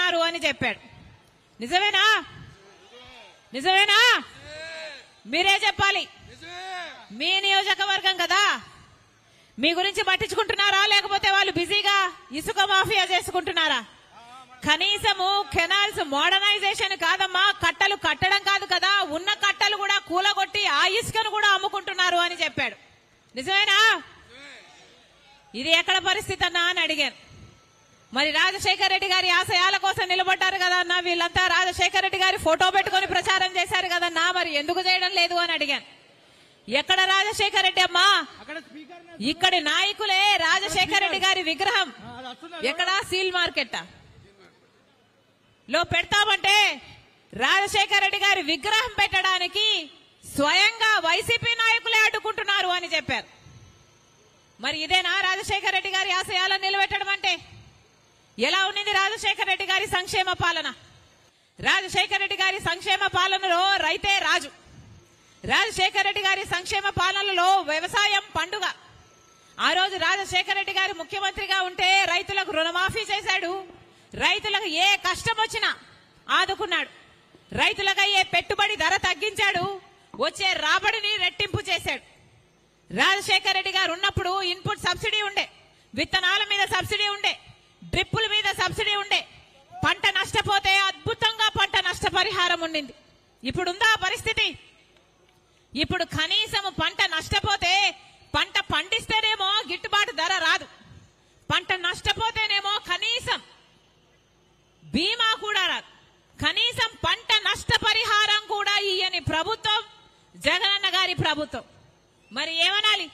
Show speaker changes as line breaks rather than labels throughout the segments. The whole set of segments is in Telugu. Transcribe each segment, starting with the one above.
అమ్ముకుంటున్నారు అని చెప్పాడు. నిజమేనా? నిజమేనా? మీరే చెప్పాలి. మీ నియోజకవర్గం కదా, మీ గురించి పట్టించుకుంటున్నారా లేకపోతే వాళ్ళు బిజీగా ఇసుక మాఫియా చేసుకుంటున్నారా? కనీసము కెనాల్స్ మోడర్నైజేషన్ కాదమ్మా, కట్టలు కట్టడం కాదు కదా, ఉన్న కట్టలు కూడా కూలగొట్టి ఆ ఇసుకను కూడా అమ్ముకుంటున్నారు అని చెప్పాడు. నిజమేనా? ఇది ఎక్కడ పరిస్థితి అన్నా అని అడిగాను. మరి రాజశేఖర రెడ్డి గారి ఆశయాల కోసం నిలబడ్డారు కదా అన్న, వీళ్ళంతా రాజశేఖర రెడ్డి గారి ఫోటో పెట్టుకుని ప్రచారం చేశారు కదన్నా, మరి ఎందుకు చేయడం లేదు అని అడిగాను. ఎక్కడ రాజశేఖర రెడ్డి అమ్మా? ఇక్కడి నాయకులే రాజశేఖర రెడ్డి గారి విగ్రహం ఎక్కడ సీల్ మార్కెట్ లో పెడతామంటే రాజశేఖర రెడ్డి గారి విగ్రహం పెట్టడానికి స్వయంగా వైసీపీ నాయకులే అడ్డుకుంటున్నారు అని చెప్పారు. మరి ఇదేనా రాజశేఖర రెడ్డి గారి ఆశయాలను నిలబెట్టడం అంటే? ఎలా ఉన్నది రాజశేఖర రెడ్డి గారి సంక్షేమ పాలన? రాజశేఖర రెడ్డి గారి సంక్షేమ పాలనలో రైతే రాజు. రాజశేఖర రెడ్డి గారి సంక్షేమ పాలనలో వ్యవసాయం పండుగ. ఆ రోజు రాజశేఖర రెడ్డి గారు ముఖ్యమంత్రిగా ఉంటే రైతులకు రుణమాఫీ చేశాడు. రైతులకు ఏ కష్టం వచ్చినా ఆదుకున్నాడు. రైతులకు అయ్యే పెట్టుబడి ధర తగ్గించాడు. వచ్చే రాబడిని రెట్టింపు చేశాడు. రాజశేఖర రెడ్డి గారు ఉన్నప్పుడు ఇన్పుట్ సబ్సిడీ ఉండే, విత్తనాల మీద సబ్సిడీ ఉండే, డ్రిప్పుల మీద సబ్సిడీ ఉండే, పంట నష్టపోతే అద్భుతంగా పంట నష్టపరిహారం ఉండింది. ఇప్పుడుందా పరిస్థితి? ఇప్పుడు కనీసం పంట నష్టపోతే, పంట పండిస్తేనేమో గిట్టుబాటు ధర రాదు, పంట నష్టపోతేనేమో కనీసం బీమా కూడా రాదు, కనీసం పంట నష్టపరిహారం కూడా ఇయ్యని ప్రభుత్వం జగనన్న గారి ప్రభుత్వం. మరి ఏమనాలి?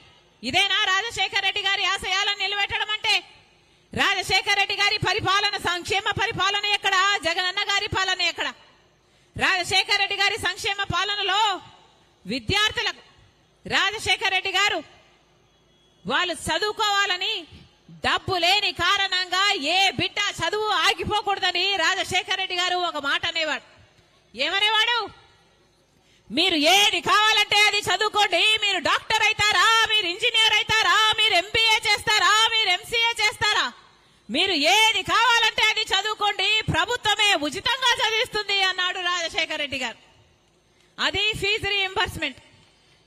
ఇదేనా రాజశేఖర రెడ్డి గారి ఆశయాలను నిలబెట్టడం అంటే? రాజశేఖర రెడ్డి గారి పరిపాలన సంక్షేమ పరిపాలన ఎక్కడ? జగనన్న గారి పాలన ఎక్కడ? రాజశేఖర రెడ్డి గారి సంక్షేమ పాలనలో విద్యార్థులకు రాజశేఖర రెడ్డి గారు వాళ్ళు చదువుకోవాలని డబ్బు లేని కారణంగా ఏ బిడ్డ చదువు ఆగిపోకూడదని రాజశేఖర రెడ్డి గారు ఒక మాట అనేవాడు. ఏమనేవాడు? మీరు ఏది కావాలంటే అది చదువుకోండి, మీరు డాక్టర్ అవుతారా, మీరు ఇంజనీర్ అవుతారా, మీరు ఎంబీఏ చేస్తారా, మీరు ఎంసీఏ చేస్తారా, మీరు ఏది కావాలంటే అది చదువుకోండి, ప్రభుత్వమే ఉచితంగా చదివిస్తుంది అన్నాడు రాజశేఖర రెడ్డి గారు. అది ఫీజు రీయింబర్స్మెంట్.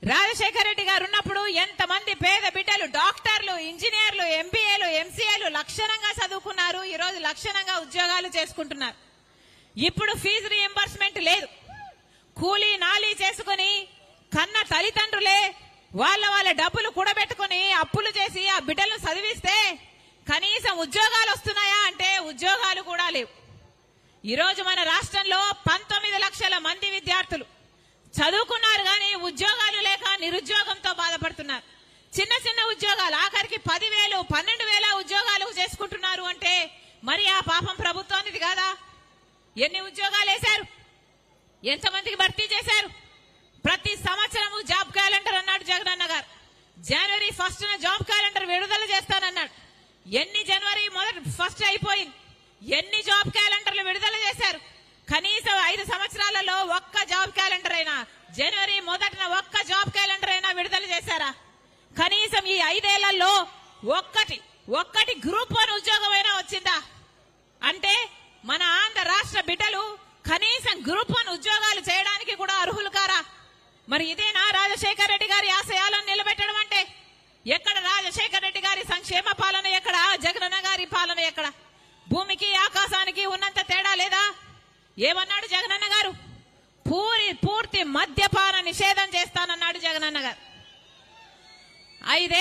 రాజశేఖర రెడ్డి గారు ఉన్నప్పుడు ఎంతమంది పేద బిడ్డలు డాక్టర్లు, ఇంజనీర్లు, ఎంబీఏలు, ఎంసీఏలు లక్షణంగా చదువుకున్నారు, ఈ రోజు లక్షణంగా ఉద్యోగాలు చేసుకుంటున్నారు. ఇప్పుడు ఫీజు రీయింబర్స్మెంట్ లేదు. కూలీ నాలీ చేసుకుని కన్న తల్లిదండ్రులే వాళ్ళ డబ్బులు కూడబెట్టుకుని అప్పులు చేసి ఆ బిడ్డలను చదివిస్తే కనీసం ఉద్యోగాలు వస్తున్నాయా అంటే ఉద్యోగాలు కూడా లేవు. ఈరోజు మన రాష్ట్రంలో 19 లక్షల మంది విద్యార్థులు చదువుకున్నారు కానీ ఉద్యోగాలు లేక నిరుద్యోగంతో బాధపడుతున్నారు. చిన్న చిన్న ఉద్యోగాలు, ఆఖరికి 10,000, 12,000 ఉద్యోగాలు చేసుకుంటున్నారు అంటే మరి ఆ పాపం ప్రభుత్వానికి కాదా? ఎన్ని ఉద్యోగాలు వేశారు? ఎంతమందికి భర్తీ చేశారు? ప్రతి సంవత్సరము జాబ్ క్యాలెండర్ అన్నాడు జగనన్న గారు. జనవరి 1న జాబ్ క్యాలెండర్ విడుదల చేస్తానన్నాడు. ఎన్ని జనవరి 1 అయిపోయింది, ఎన్ని జాబ్ క్యాలెండర్లు విడుదల చేశారు? కనీసం 5 సంవత్సరాలలో ఒక్క జాబ్ క్యాలెండర్ అయినా, జనవరి 1న ఒక్క జాబ్ క్యాలెండర్ అయినా విడుదల చేశారా? కనీసం ఈ 5 ఏళ్లలో ఒక్కటి గ్రూప్ 1 ఉద్యోగమైనా వచ్చిందా? అంటే మన ఆంధ్ర రాష్ట్ర బిడ్డలు కనీసం గ్రూప్ 1 ఉద్యోగాలు చేయడానికి కూడా అర్హులు కారా? మరి ఇదేనా రాజశేఖర రెడ్డి గారి ఆశయాలను నిలబెట్టడం అంటే? ఎక్కడ రాజశేఖర రెడ్డి గారి సంక్షేమ పాలన ఎక్కడ? జగనన్న గారి పాలన ఎక్కడ? భూమికి ఆకాశానికి ఉన్నంత తేడా లేదా? ఏమన్నాడు జగనన్న గారు? పూర్తి మద్యపాన నిషేధం చేస్తానన్నాడు జగనన్న గారు. 5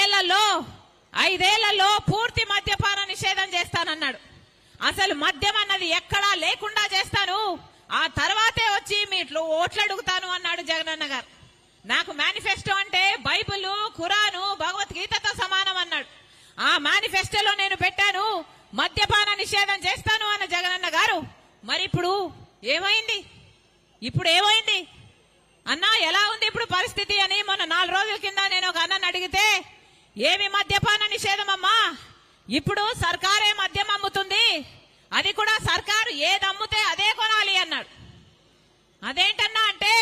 ఏళ్లలో పూర్తి మద్యపాన నిషేధం చేస్తానన్నాడు. అసలు మద్యం అన్నది ఎక్కడా లేకుండా చేస్తాను, ఆ తర్వాతే వచ్చి మీ ఓట్లు అడుగుతాను అన్నాడు జగనన్న గారు. నాకు మేనిఫెస్టో అంటే బైబిల్, ఖురాను, భగవద్గీతతో సమానం అన్నాడు. ఆ మేనిఫెస్టోలో నేను పెట్టాను మద్యపాన నిషేధం చేస్తాను అన్న జగనన్న గారు. మరి ఇప్పుడు ఏమైంది? అన్నా ఎలా ఉంది ఇప్పుడు పరిస్థితి అని మొన్న 4 రోజుల కింద నేను ఒక అన్నని అడిగితే, ఏమి మద్యపాన నిషేధం అమ్మా, ఇప్పుడు సర్కారే మద్యం అమ్ముతుంది, అది కూడా సర్కారు ఏది అమ్ముతే అదే కొనాలి అన్నాడు. అదేంటన్నా అంటే